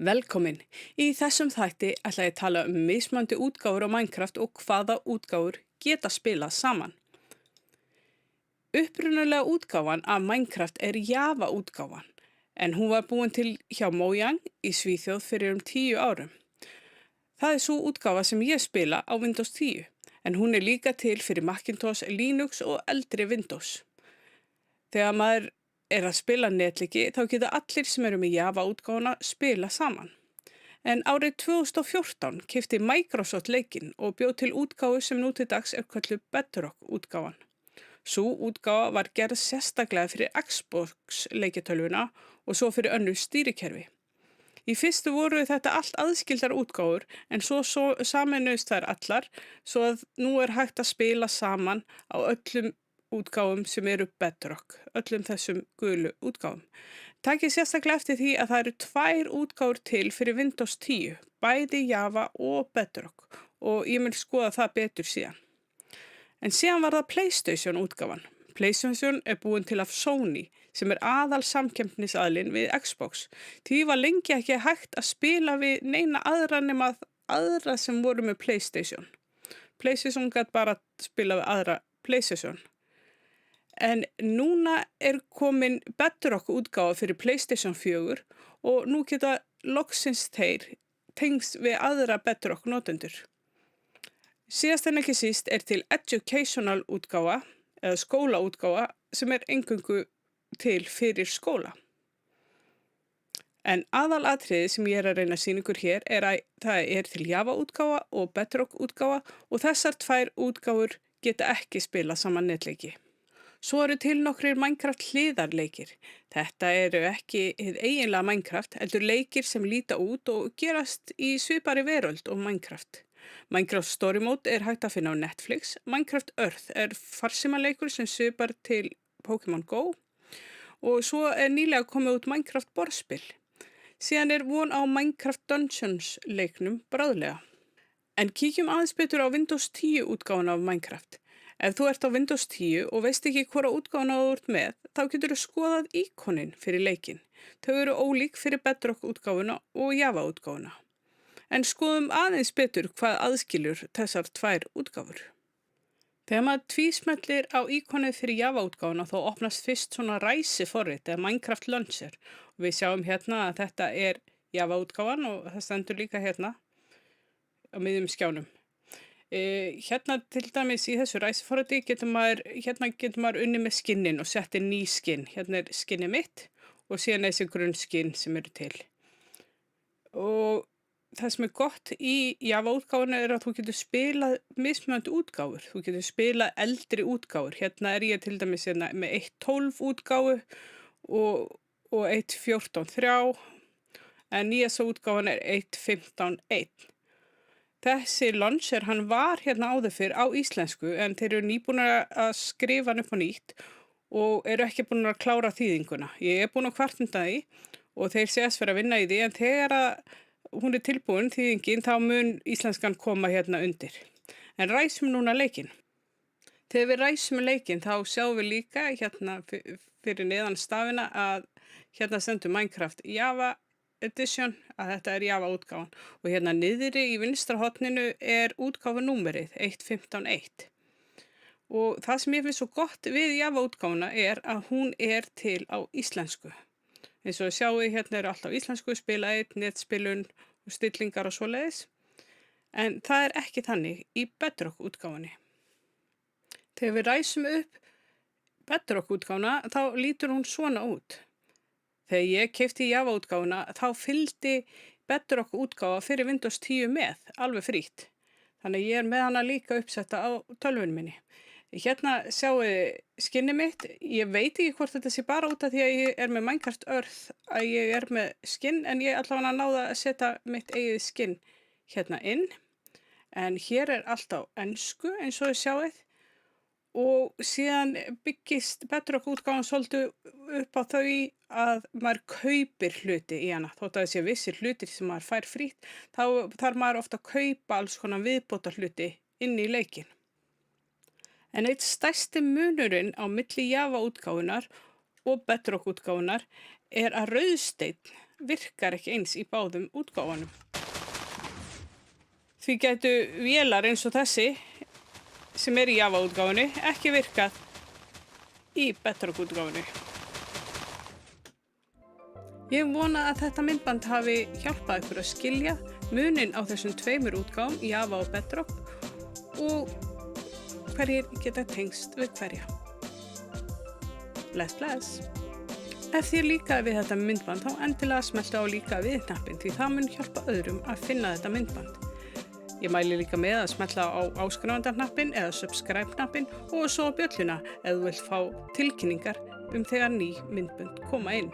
Velkomin. Í þessum þætti ætla ég að tala um mismunandi útgáfur á Minecraft og hvaða útgáfur geta spilað saman. Upprunalega útgáfan af Minecraft er Java útgáfan, en hún var búin til hjá Mojang í Svíþjóð fyrir 10 árum. Það er svo útgáfa sem ég spila á Windows 10, en hún er líka til fyrir Macintosh, Linux og eldri Windows. Þegar maður er að spila netleiki þá geta allir sem eru með Java útgáfuna spila saman. En árið 2014 keypti Microsoft leikinn og bjó til útgáfu sem nú til dags er kölluð Bedrock útgáfan. Sú útgáfa var gerð sérstaklega fyrir Xbox leikjatölvuna og svo fyrir önnur stýrikerfi. Í fyrstu voru þetta allt aðskildar útgáfur en svo sameinuðust þær allar svo að nú er hægt að spila saman á öllum útgáfum sem eru Bedrock, öllum þessum gulu útgáfum. Takið sérstaklega eftir því að það eru 2 útgáfur til fyrir Windows 10, bæði Java og Bedrock og ég mun skoða það betur síðan. En síðan var það PlayStation útgáfan. PlayStation er búin til af Sony sem er aðal samkeppnisaðilinn við Xbox. Því var lengi ekki hægt að spila við neina aðra nema aðra sem voru með PlayStation. PlayStation gat bara spila við aðra PlayStation. En núna er komin Bedrock útgáfa fyrir PlayStation 4 og nú geta loksins þeir tengst við aðra Bedrock notendur. Síðast en ekki síst er til educational útgáfa eða skólaútgáfa sem er eingöngu til fyrir skóla. En aðalatriði sem ég er að reyna að sýna ykkur hér er að það er til Java útgáfa og Bedrock útgáfa og þessar 2 útgáfur geta ekki spila saman netleiki. Svo eru til nokkrir Minecraft hliðarleikir. Þetta eru ekki hið eiginlega Minecraft, heldur leikir sem líta út og gerast í svipari veröld og Minecraft. Minecraft Story Mode er hægt að finna á Netflix. Minecraft Earth er farsímaleikur sem svipar til Pokémon Go og svo er nýlega komið út Minecraft borðspil. Síðan er von á Minecraft Dungeons leiknum bráðlega. En kíkjum aðeins betur á Windows 10 útgáfuna af Minecraft. Ef þú ert á Windows 10 og veist ekki hvora útgáfuna þú ert með, þá getur þú skoðað íkonin fyrir leikinn. Þau eru ólík fyrir Bedrock útgáfuna og Java útgáfuna. En skoðum aðeins betur hvað aðskilur þessar 2 útgáfur. Þegar maður tvísmellir á íkonið fyrir Java útgáfuna þá opnast fyrst svona ræsiforrit eða Minecraft Launcher. Og við sjáum hérna að þetta er Java útgáfan og það stendur líka hérna á miðjum skjánum. Hérna til dæmis í þessu ræsiforriti getur maður unnið með skinnin og setti ný skinn. Hérna er skinnið mitt og síðan þessi grunnskinn sem eru til. Og það sem er gott í Java útgáfuna er að þú getur spilað mismunandi útgáfur. Þú getur spilað eldri útgáfur. Hérna er ég til dæmis með 1.12 útgáfu og 1.14.3 en nýjasta útgáfan er 1.15.1. Þessi launcher hann var hérna áður fyrr á íslensku en þeir eru nýbúnir að skrifa hann upp á nýtt og eru ekki búin að klára þýðinguna. Ég er búin að kvartunda því og þeir segast vera að vinna í því en þegar hún er tilbúin þýðingin þá mun íslenskan koma hérna undir. En ræsum núna leikinn. Þegar við ræsum leikinn þá sjáum við líka hérna fyrir neðan stafina að hérna stendur Minecraft Java Edition að þetta er Java útgáfan og hérna niðri í vinstra horninu er útgáfunúmerið 1.15.1. Og það sem ég finnst svo gott við Java útgáfuna er að hún er til á íslensku. Eins og sjáum við hérna eru alltaf íslensku, spila 1, netspilun og stillingar og svoleiðis. En það er ekki þannig í Bedrock útgáfunni. Þegar við ræsum upp Bedrock útgáfuna þá lítur hún svona út. Þegar ég keypti Java útgáfuna þá fylgdi Bedrock útgáfa fyrir Windows 10 með, alveg frítt. Þannig ég er með hana líka uppsetta á tölvunni minni. Hérna sjáu skinnið mitt. Ég veit ekki hvort þetta sé bara út af því að ég er með Minecraft Earth að ég er með skinn en ég allavega náði að setja mitt eigið skinn hérna inn. En hér er allt á ensku eins og þið sjáuð. Og síðan byggist Bedrock útgáfan svolítið upp á þau að maður kaupir hluti í hana. Þótt að það sé vissir hlutir sem maður fær frítt, þá þarf maður ofta að kaupa alls konar viðbótar hluti inn í leikinn. En eitt stærsti munurinn á milli Java útgáfunar og Bedrock útgáfunar er að rauðsteinn virkar ekki eins í báðum útgáfunum. Því gætu vélar eins og þessi sem í Java útgáfunni ekki virkað í Bedrock útgáfunni. Ég vona að þetta myndband hafi hjálpað ykkur að skilja muninn á þessum tveimur útgáfum, Java og Bedrock, og hverjir geta tengst við hverja. Bless, bless! Ef þér líkaði við þetta myndband, þá endilega smelltu á líka við hnappinn því það mun hjálpa öðrum að finna þetta myndband. Ég mæli líka með að smella á áskrifandahnappinn eða subscribe-hnappinn og svo á bjölluna ef þú vilt fá tilkynningar þegar ný myndbönd koma inn.